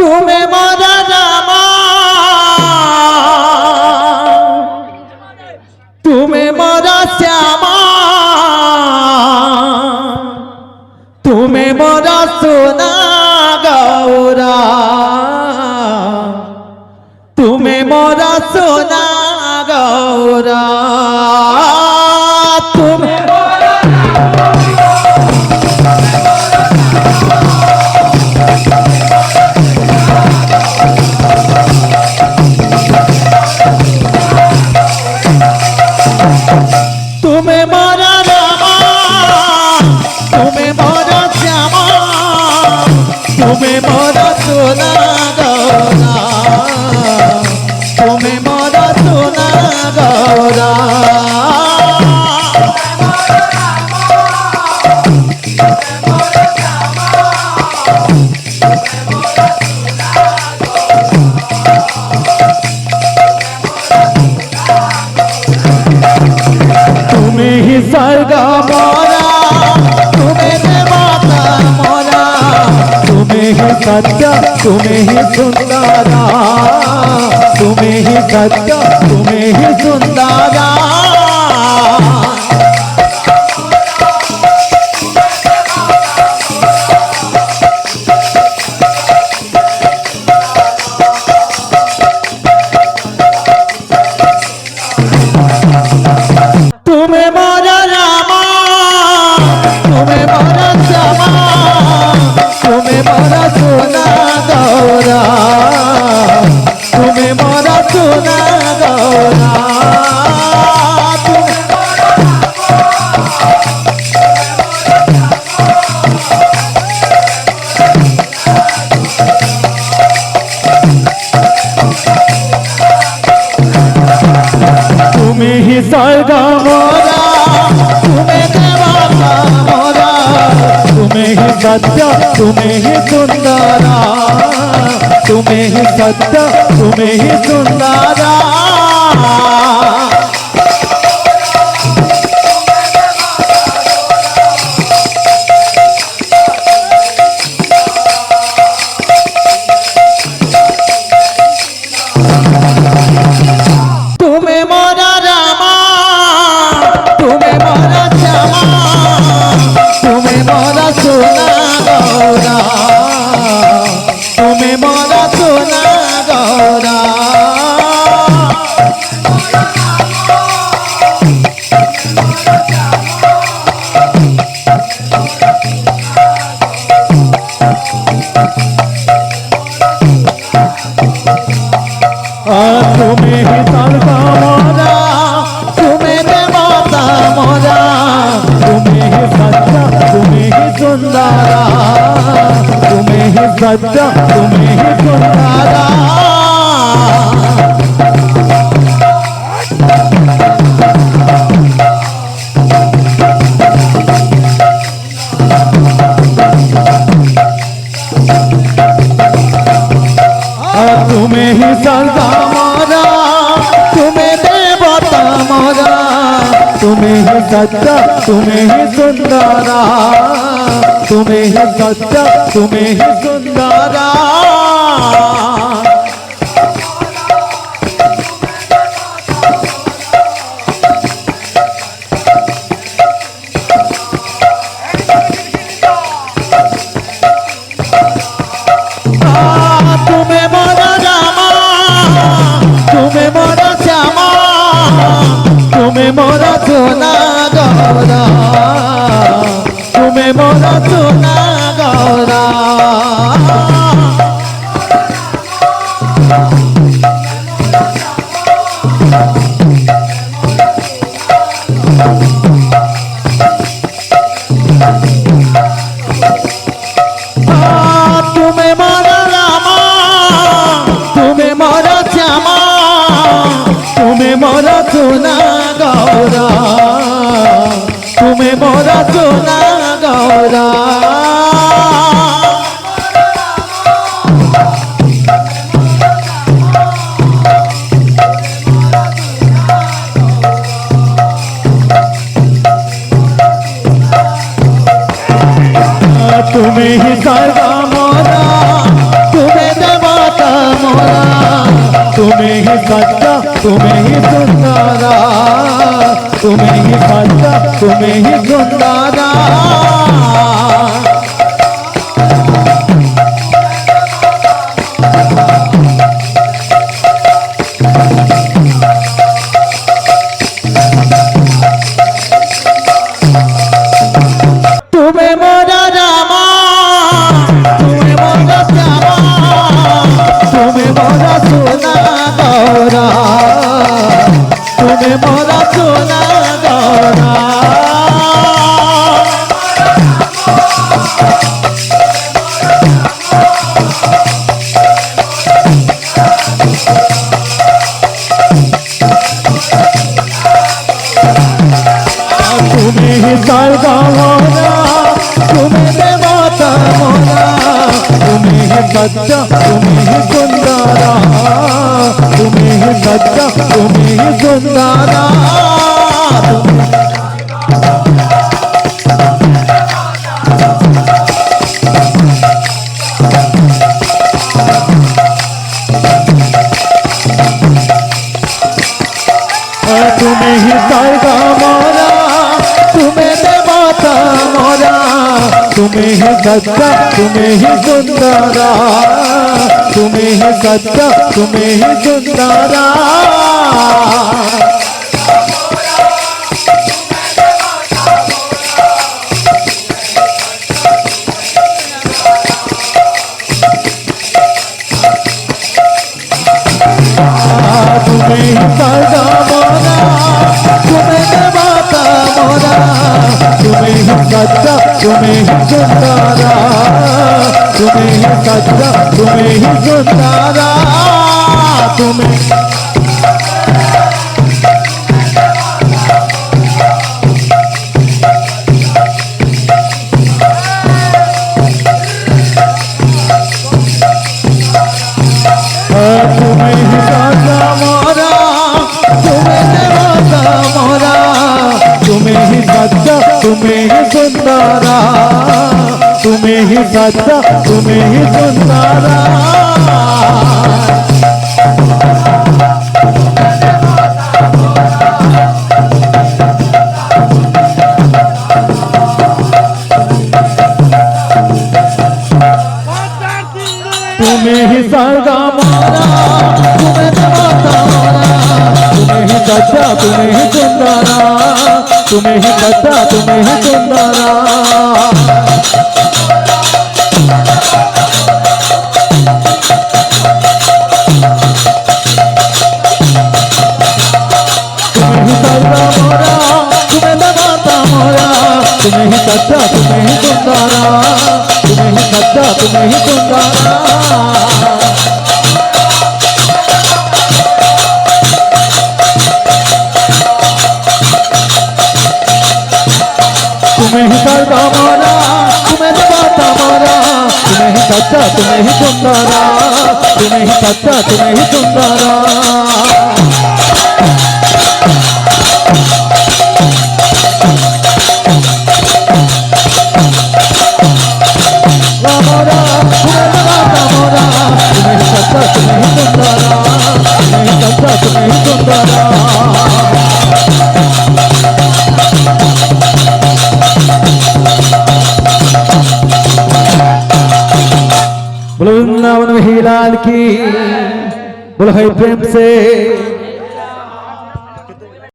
তুমি মরা রামা তুমি মরা শ্যামা তুমি মরা সোনা গৌরা তুমি মরা সোনা গৌরা তুমি তুমি মরা রামা তুমি মরা শ্যামা তুমি মরা সোনা গৌরা তুমি মরা সোনা গৌরা তুমি ही स्वर्ग मोरा तुम्हें देवता मोरा तुम्हें ही सत्य तुम्हें ही सुंदरा तुम्हें ही सत्य तुम्हें ही सुंदरा তুমি মরা রামা তুমি মরা শ্যামা তুমি মরা সোনা গৌরা তুমি মরা সোনা গৌরা তুমি ही स्वर्ग मोरा तुम्हें देवता मोरा तुम्हें ही सत्य तुम्हें ही सुंदरा तुम्हें ही सत्य तुम्हें ही सुंदरा তুমি মরা রামা তুমি মরা শ্যামা তুমি মরা সোনা গৌরা তুমি মরা সোনা গৌরা তুমি ही स्वर्ग मोरा तुम्हें देवता मोरा तुम्हें ही सत्य तुम्हें ही सुंदरा तुम्हें ही सत्य तुम्हें ही सुंदरा तुम्हें ही स्वर्ग मोरा तुम्हें देवता मोरा तुम्हें ही सत्य तुम्हें ही सुंदरा तुम्हें ही सत्य तुम्हें ही सुंदरा তুমি মরা রামা তুমি মরা শ্যামা তুমি মরা সোনা গৌরা তুমি মরা সোনা গৌরা তুমি মরা রামা তুমি মরা শ্যামা তুমি মরা সোনা গৌরা তুমি মরা সোনা গৌরা तुम्हें ही सर्वा मोरा तुम्हें तुम्हें ही सच्चा तुम्हें ही सुंदरा तुम्हें ही सच्चा तुम्हें ही सुंदरा तुम्हें मोरा रामा तुम्हें मोरा श्यामा तुम्हें मोरा सोना गौरा तुम्हें मोरा सोना गौरा तुम्हें ही सर्गा मोरा तुम्हें देवता मोरा तुम्हें ही सच्चा तुम्हें ही सुंदरा तुम्हें ही सच्चा तुम्हें ही सुंदरा तुम्हें ही सर्गा मोरा तुम्हें देवता मोरा तुम्हें ही सच्चा तुम्हें ही सुंदरा तुम्हें ही सच्चा तुम्हें ही सुंदरा तुम्हें ही सर्गा मोरा तुम्हें देवता मोरा तुम्हें ही सच्चा तुम्हें ही सुंदरा तुम्हें ही सच्चा तुम्हें ही सुंदरा तुम्हें तुम्हें ही सच्चा मोरा तुम्हें देवता मोरा तुम्हें ही सच्चा तुम्हें ही सुंदरा तुम्हें ही सच्चा तुम्हें ही सुंदरा तुम्हें ही सर्गा मोरा तुम्हें देवता मोरा तुम्हें ही सच्चा तुम्हें ही सुंदरा तुम्हें ही सच्चा तुम्हें ही सुंदरा तुम्हें ही सर्गा मोरा तुम्हें देवता मोरा तुम्हें ही सच्चा तुम्हें ही सुंदरा तुम्हें ही सच्चा तुम्हें ही सुंदरा तुम्हें ही सर्गा मोरा तुम्हें देवता मोरा तुम्हें ही सच्चा तुम्हें ही सुंदरा तुम्हें ही सच्चा तुम्हें ही सुंदरा मोरा तुम्हें देवता मोरा तुम्हें ही सच्चा तुम्हें ही सुंदरा तुम्हें ही सच्चा तुम्हें ही सुंदरा बोलो वृंदावन में ही लाल की बोलो है प्रेम से